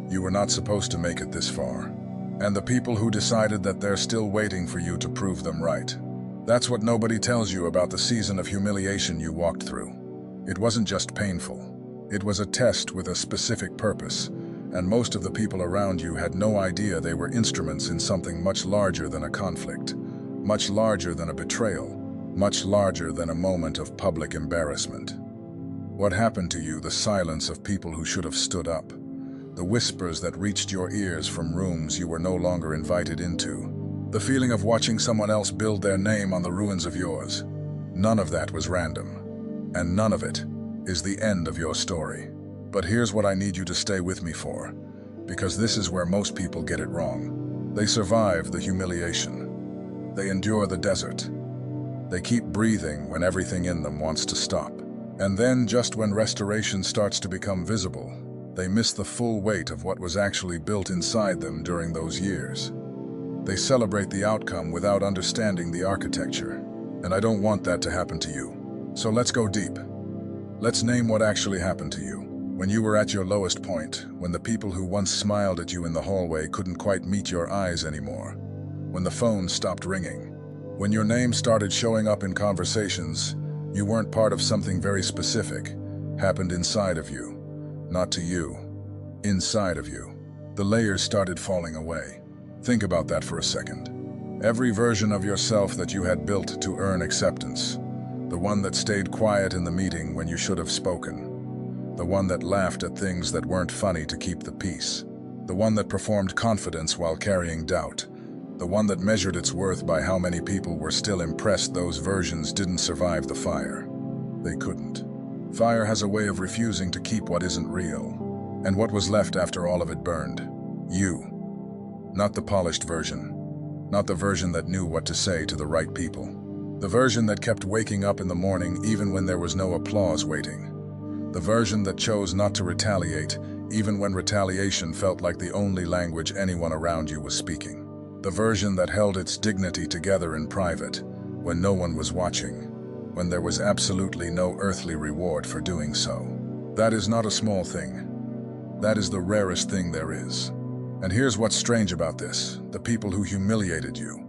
You were not supposed to make it this far. And the people who decided that they're still waiting for you to prove them right. That's what nobody tells you about the season of humiliation you walked through. It wasn't just painful. It was a test with a specific purpose, and most of the people around you had no idea they were instruments in something much larger than a conflict, much larger than a betrayal, much larger than a moment of public embarrassment. What happened to you, the silence of people who should have stood up, the whispers that reached your ears from rooms you were no longer invited into, the feeling of watching someone else build their name on the ruins of yours. None of that was random, and none of it is the end of your story. But here's what I need you to stay with me for, because this is where most people get it wrong. They survive the humiliation. They endure the desert. They keep breathing when everything in them wants to stop. And then, just when restoration starts to become visible, they miss the full weight of what was actually built inside them during those years. They celebrate the outcome without understanding the architecture, and I don't want that to happen to you. So let's go deep. Let's name what actually happened to you. When you were at your lowest point, when the people who once smiled at you in the hallway couldn't quite meet your eyes anymore, when the phone stopped ringing, when your name started showing up in conversations, you weren't part of something very specific, happened inside of you. Not to you, inside of you. The layers started falling away. Think about that for a second. Every version of yourself that you had built to earn acceptance, the one that stayed quiet in the meeting when you should have spoken, the one that laughed at things that weren't funny to keep the peace, the one that performed confidence while carrying doubt, the one that measured its worth by how many people were still impressed those versions didn't survive the fire. They couldn't. Fire has a way of refusing to keep what isn't real. And what was left after all of it burned? You. Not the polished version. Not the version that knew what to say to the right people. The version that kept waking up in the morning even when there was no applause waiting. The version that chose not to retaliate even when retaliation felt like the only language anyone around you was speaking. The version that held its dignity together in private when no one was watching, when there was absolutely no earthly reward for doing so. That is not a small thing. That is the rarest thing there is. And here's what's strange about this. The people who humiliated you,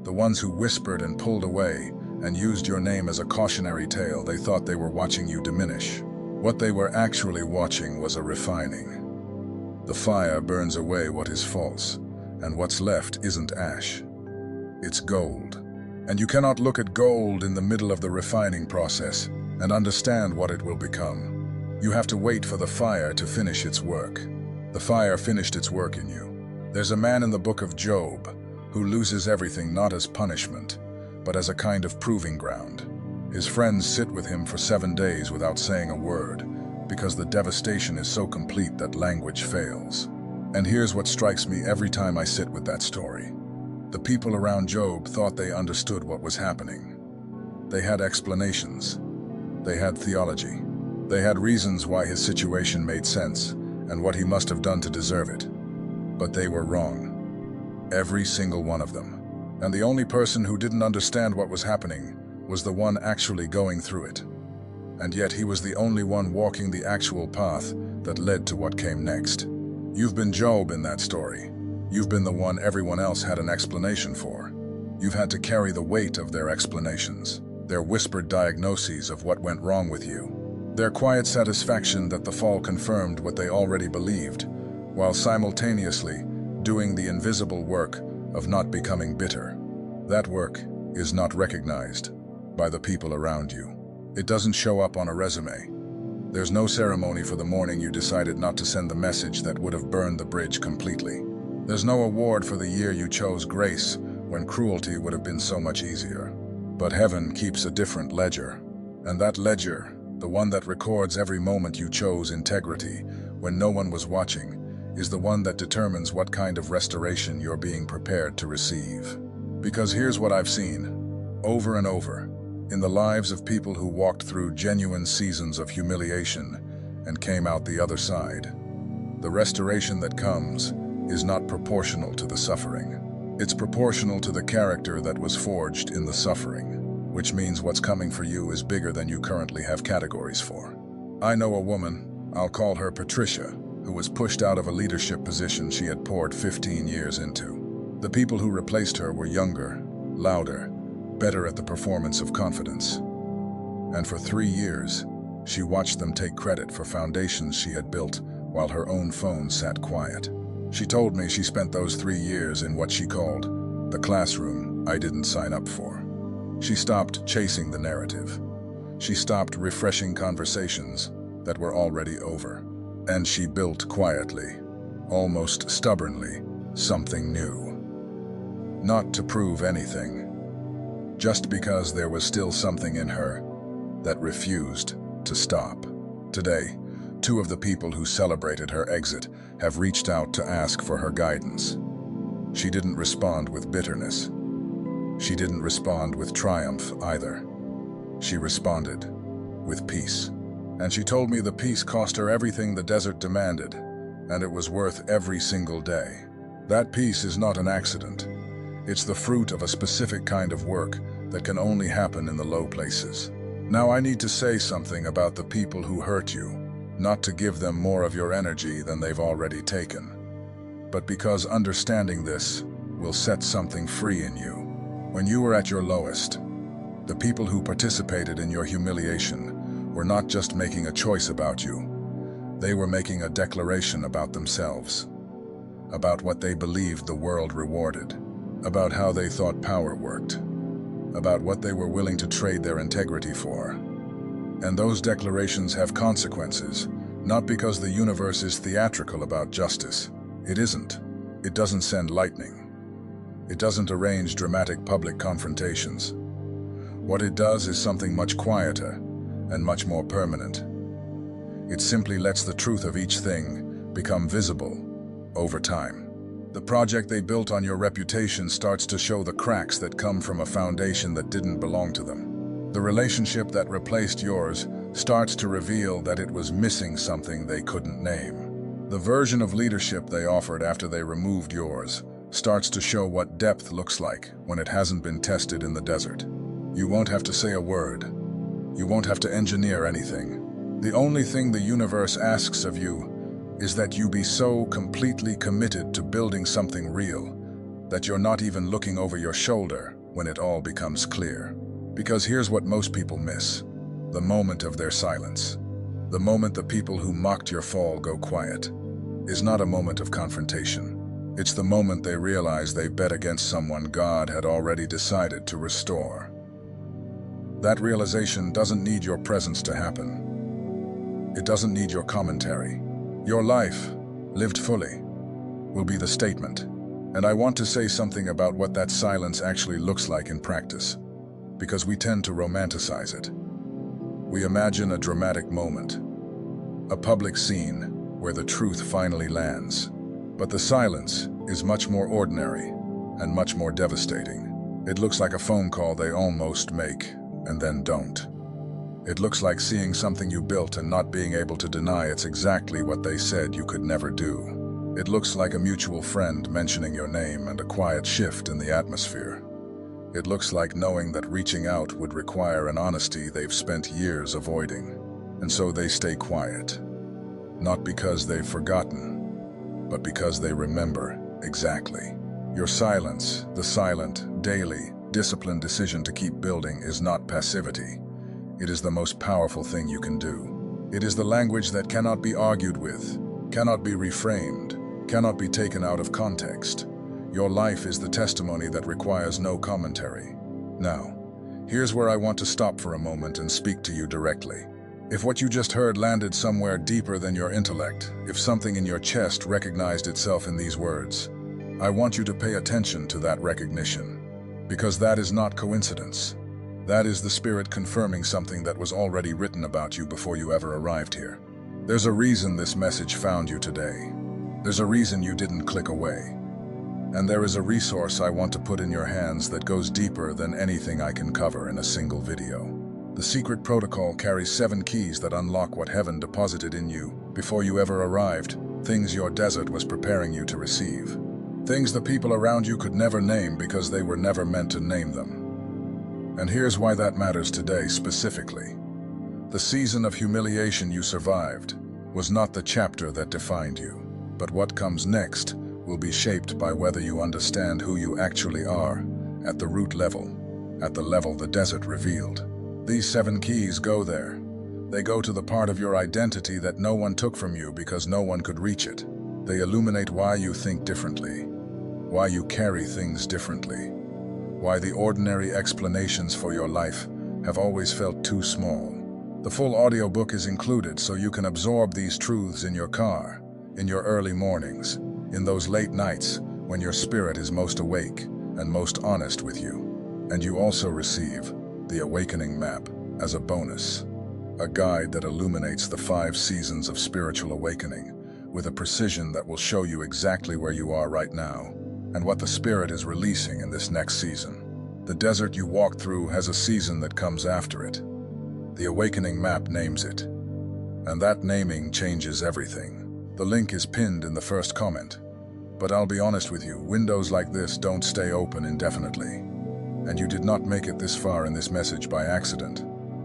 the ones who whispered and pulled away and used your name as a cautionary tale, they thought they were watching you diminish. What they were actually watching was a refining. The fire burns away what is false, and what's left isn't ash. It's gold. And you cannot look at gold in the middle of the refining process and understand what it will become. You have to wait for the fire to finish its work. The fire finished its work in you. There's a man in the book of Job who loses everything not as punishment, but as a kind of proving ground. His friends sit with him for 7 days without saying a word, because the devastation is so complete that language fails. And here's what strikes me every time I sit with that story. The people around Job thought they understood what was happening. They had explanations. They had theology. They had reasons why his situation made sense and what he must have done to deserve it. But they were wrong. Every single one of them. And the only person who didn't understand what was happening was the one actually going through it. And yet he was the only one walking the actual path that led to what came next. You've been Job in that story. You've been the one everyone else had an explanation for. You've had to carry the weight of their explanations, their whispered diagnoses of what went wrong with you, their quiet satisfaction that the fall confirmed what they already believed, while simultaneously doing the invisible work of not becoming bitter. That work is not recognized by the people around you. It doesn't show up on a resume. There's no ceremony for the morning you decided not to send the message that would have burned the bridge completely. There's no award for the year you chose grace when cruelty would have been so much easier. But heaven keeps a different ledger, and that ledger, the one that records every moment you chose integrity when no one was watching, is the one that determines what kind of restoration you're being prepared to receive. Because here's what I've seen, over and over, in the lives of people who walked through genuine seasons of humiliation and came out the other side. The restoration that comes is not proportional to the suffering. It's proportional to the character that was forged in the suffering, which means what's coming for you is bigger than you currently have categories for. I know a woman, I'll call her Patricia. who was pushed out of a leadership position she had poured 15 years into. The people who replaced her were younger, louder, better at the performance of confidence. And for 3 years, she watched them take credit for foundations she had built while her own phone sat quiet. She told me she spent those 3 years in what she called the classroom I didn't sign up for. She stopped chasing the narrative. She stopped refreshing conversations that were already over. And she built quietly, almost stubbornly, something new. Not to prove anything, just because there was still something in her that refused to stop. Today, 2 of the people who celebrated her exit have reached out to ask for her guidance. She didn't respond with bitterness. She didn't respond with triumph either. She responded with peace. And she told me the peace cost her everything the desert demanded, and it was worth every single day. That peace is not an accident. It's the fruit of a specific kind of work that can only happen in the low places. Now I need to say something about the people who hurt you, not to give them more of your energy than they've already taken, but because understanding this will set something free in you. When you were at your lowest, the people who participated in your humiliation were not just making a choice about you. They were making a declaration about themselves, about what they believed the world rewarded, about how they thought power worked, about what they were willing to trade their integrity for. And those declarations have consequences, not because the universe is theatrical about justice. It isn't. It doesn't send lightning. It doesn't arrange dramatic public confrontations. What it does is something much quieter and much more permanent. It simply lets the truth of each thing become visible over time. The project they built on your reputation starts to show the cracks that come from a foundation that didn't belong to them. The relationship that replaced yours starts to reveal that it was missing something they couldn't name. The version of leadership they offered after they removed yours starts to show what depth looks like when it hasn't been tested in the desert. You won't have to say a word. You won't have to engineer anything. The only thing the universe asks of you is that you be so completely committed to building something real that you're not even looking over your shoulder when it all becomes clear. Because here's what most people miss: the moment of their silence. The moment the people who mocked your fall go quiet is not a moment of confrontation. It's the moment they realize they bet against someone God had already decided to restore. That realization doesn't need your presence to happen. It doesn't need your commentary. Your life, lived fully, will be the statement. And I want to say something about what that silence actually looks like in practice, because we tend to romanticize it. We imagine a dramatic moment, a public scene where the truth finally lands. But the silence is much more ordinary and much more devastating. It looks like a phone call they almost make and then don't. It looks like seeing something you built and not being able to deny it's exactly what they said you could never do. It looks like a mutual friend mentioning your name and a quiet shift in the atmosphere. It looks like knowing that reaching out would require an honesty they've spent years avoiding. And so they stay quiet. Not because they've forgotten, but because they remember exactly. Your silence, the silent, daily, disciplined decision to keep building, is not passivity. It is the most powerful thing you can do. It is the language that cannot be argued with, cannot be reframed, cannot be taken out of context. Your life is the testimony that requires no commentary. Now, here's where I want to stop for a moment and speak to you directly. If what you just heard landed somewhere deeper than your intellect, if something in your chest recognized itself in these words, I want you to pay attention to that recognition. Because that is not coincidence. That is the Spirit confirming something that was already written about you before you ever arrived here. There's a reason this message found you today. There's a reason you didn't click away. And there is a resource I want to put in your hands that goes deeper than anything I can cover in a single video. The secret protocol carries 7 keys that unlock what heaven deposited in you before you ever arrived, things your desert was preparing you to receive. Things the people around you could never name because they were never meant to name them. And here's why that matters today specifically. The season of humiliation you survived, was not the chapter that defined you, but what comes next will be shaped by whether you understand who you actually are at the root level, at the level the desert revealed. These 7 keys go there. They go to the part of your identity that no one took from you because no one could reach it. They illuminate why you think differently, why you carry things differently, why the ordinary explanations for your life have always felt too small. The full audiobook is included so you can absorb these truths in your car, in your early mornings, in those late nights when your spirit is most awake and most honest with you. And you also receive the Awakening Map as a bonus, a guide that illuminates the 5 seasons of spiritual awakening with a precision that will show you exactly where you are right now and what the Spirit is releasing in this next season. The desert you walk through has a season that comes after it. The Awakening Map names it, and that naming changes everything. The link is pinned in the first comment, but I'll be honest with you, windows like this don't stay open indefinitely, and you did not make it this far in this message by accident.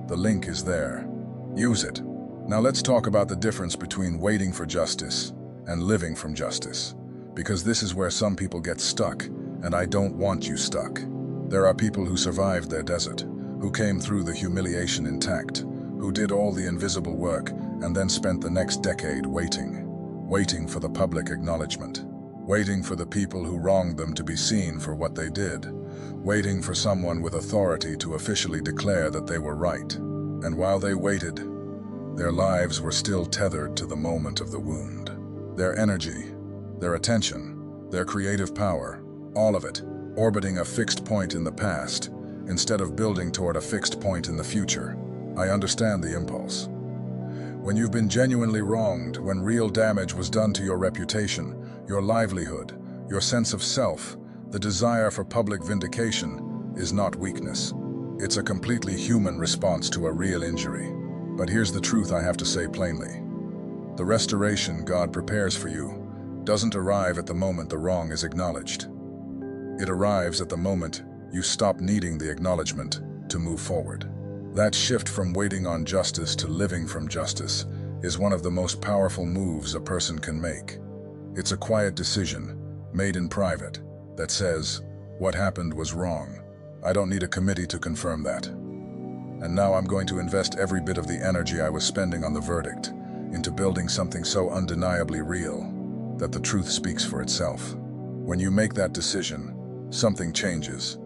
The link is there. Use it. Now let's talk about the difference between waiting for justice and living from justice, because this is where some people get stuck, and I don't want you stuck. There are people who survived their desert, who came through the humiliation intact, who did all the invisible work and then spent the next decade waiting for the public acknowledgement, waiting for the people who wronged them to be seen for what they did, waiting for someone with authority to officially declare that they were right. And while they waited, their lives were still tethered to the moment of the wound. Their energy, their attention, their creative power, all of it, orbiting a fixed point in the past, instead of building toward a fixed point in the future. I understand the impulse. When you've been genuinely wronged, when real damage was done to your reputation, your livelihood, your sense of self, the desire for public vindication is not weakness. It's a completely human response to a real injury. But here's the truth I have to say plainly. The restoration God prepares for you doesn't arrive at the moment the wrong is acknowledged. It arrives at the moment you stop needing the acknowledgement to move forward. That shift from waiting on justice to living from justice is one of the most powerful moves a person can make. It's a quiet decision, made in private, that says, what happened was wrong. I don't need a committee to confirm that. And now I'm going to invest every bit of the energy I was spending on the verdict into building something so undeniably real that the truth speaks for itself. When you make that decision, something changes.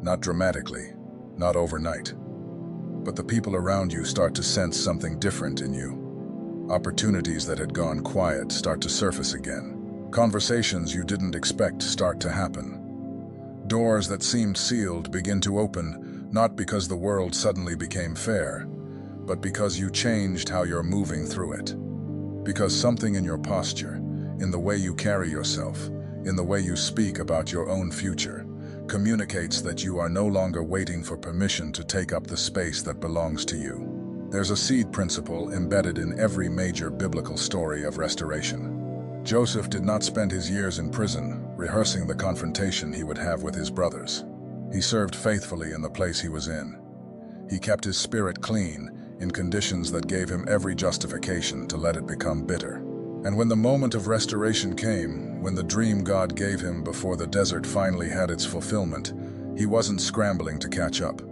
Not dramatically, not overnight. But the people around you start to sense something different in you. Opportunities that had gone quiet start to surface again. Conversations you didn't expect start to happen. Doors that seemed sealed begin to open, not because the world suddenly became fair, but because you changed how you're moving through it. Because something in your posture, in the way you carry yourself, in the way you speak about your own future, communicates that you are no longer waiting for permission to take up the space that belongs to you. There's a seed principle embedded in every major biblical story of restoration. Joseph did not spend his years in prison rehearsing the confrontation he would have with his brothers. He served faithfully in the place he was in. He kept his spirit clean in conditions that gave him every justification to let it become bitter. And when the moment of restoration came, when the dream God gave him before the desert finally had its fulfillment, he wasn't scrambling to catch up.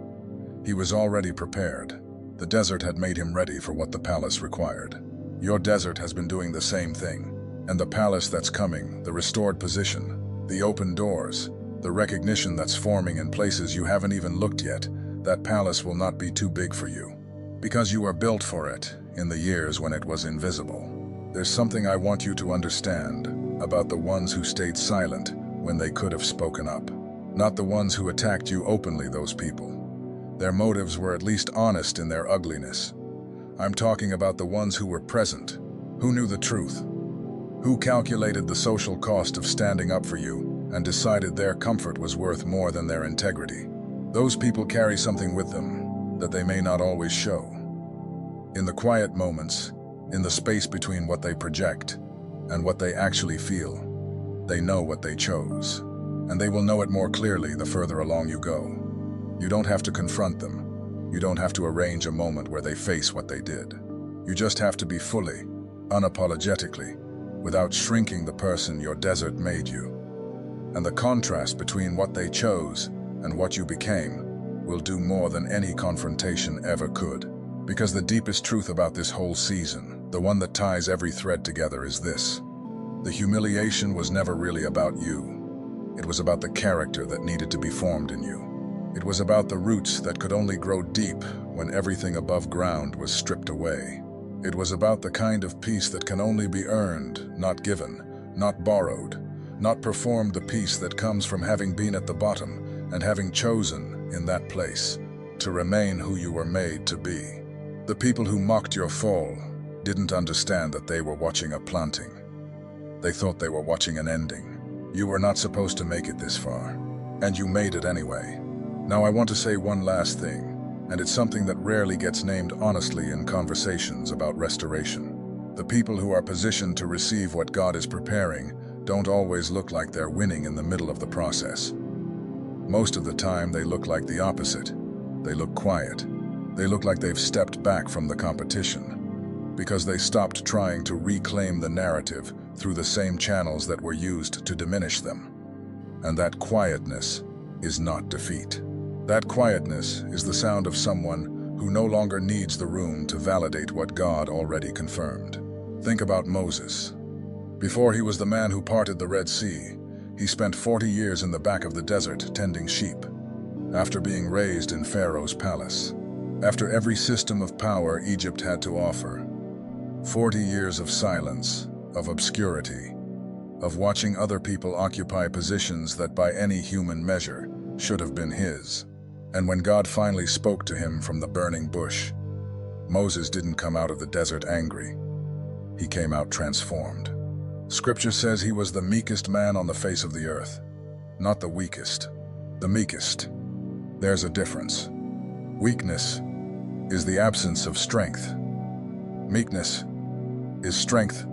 He was already prepared. The desert had made him ready for what the palace required. Your desert has been doing the same thing. And the palace that's coming, the restored position, the open doors, the recognition that's forming in places you haven't even looked yet, that palace will not be too big for you. Because you are built for it in the years when it was invisible. There's something I want you to understand about the ones who stayed silent when they could have spoken up. Not the ones who attacked you openly, those people. Their motives were at least honest in their ugliness. I'm talking about the ones who were present, who knew the truth, who calculated the social cost of standing up for you and decided their comfort was worth more than their integrity. Those people carry something with them that they may not always show. In the quiet moments, in the space between what they project and what they actually feel, they know what they chose, and they will know it more clearly the further along you go. You don't have to confront them. You don't have to arrange a moment where they face what they did. You just have to be fully, unapologetically, without shrinking the person your desert made you. And the contrast between what they chose and what you became will do more than any confrontation ever could. Because the deepest truth about this whole season, the one that ties every thread together, is this. The humiliation was never really about you. It was about the character that needed to be formed in you. It was about the roots that could only grow deep when everything above ground was stripped away. It was about the kind of peace that can only be earned, not given, not borrowed, not performed, the peace that comes from having been at the bottom and having chosen, in that place, to remain who you were made to be. The people who mocked your fall didn't understand that they were watching a planting. They thought they were watching an ending. You were not supposed to make it this far, and you made it anyway. Now I want to say one last thing, and it's something that rarely gets named honestly in conversations about restoration. The people who are positioned to receive what God is preparing don't always look like they're winning in the middle of the process. Most of the time they look like the opposite. They look quiet. They look like they've stepped back from the competition because they stopped trying to reclaim the narrative through the same channels that were used to diminish them. And that quietness is not defeat. That quietness is the sound of someone who no longer needs the room to validate what God already confirmed. Think about Moses. Before he was the man who parted the Red Sea, he spent 40 years in the back of the desert tending sheep. After being raised in Pharaoh's palace, after every system of power Egypt had to offer, 40 years of silence, of obscurity, of watching other people occupy positions that by any human measure should have been his. And when God finally spoke to him from the burning bush, Moses didn't come out of the desert angry. He came out transformed. Scripture says he was the meekest man on the face of the earth. Not the weakest, the meekest. There's a difference. Weakness is the absence of strength. Meekness is strength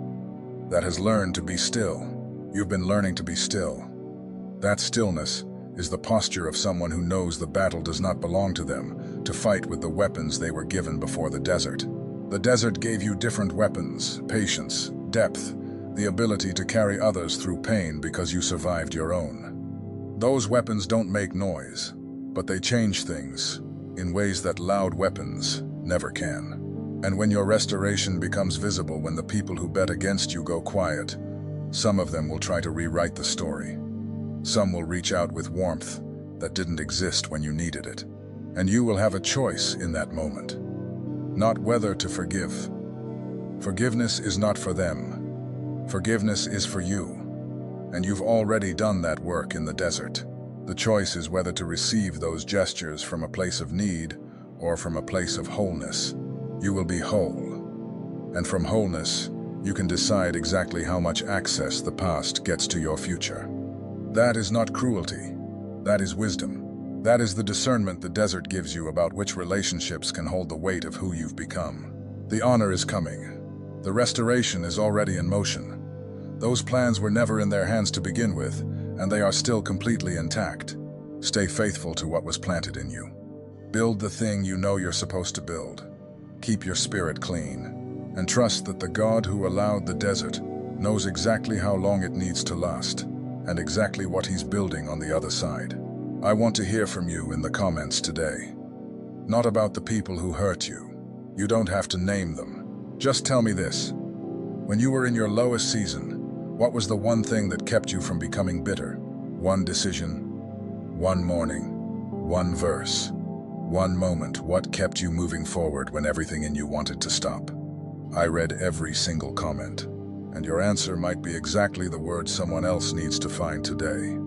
that has learned to be still. You've been learning to be still. That stillness is the posture of someone who knows the battle does not belong to them, to fight with the weapons they were given before the desert. The desert gave you different weapons, patience, depth, the ability to carry others through pain because you survived your own. Those weapons don't make noise, but they change things in ways that loud weapons never can. And when your restoration becomes visible, when the people who bet against you go quiet, some of them will try to rewrite the story. Some will reach out with warmth that didn't exist when you needed it. And you will have a choice in that moment. Not whether to forgive. Forgiveness is not for them. Forgiveness is for you. And you've already done that work in the desert. The choice is whether to receive those gestures from a place of need or from a place of wholeness. You will be whole. And from wholeness, you can decide exactly how much access the past gets to your future. That is not cruelty. That is wisdom. That is the discernment the desert gives you about which relationships can hold the weight of who you've become. The honor is coming. The restoration is already in motion. Those plans were never in their hands to begin with, and they are still completely intact. Stay faithful to what was planted in you. Build the thing you know you're supposed to build. Keep your spirit clean, and trust that the God who allowed the desert knows exactly how long it needs to last, and exactly what he's building on the other side. I want to hear from you in the comments today. Not about the people who hurt you. You don't have to name them. Just tell me this. When you were in your lowest season, what was the one thing that kept you from becoming bitter? One decision, one morning, one verse, one moment. What kept you moving forward when everything in you wanted to stop? I read every single comment, and your answer might be exactly the word someone else needs to find today.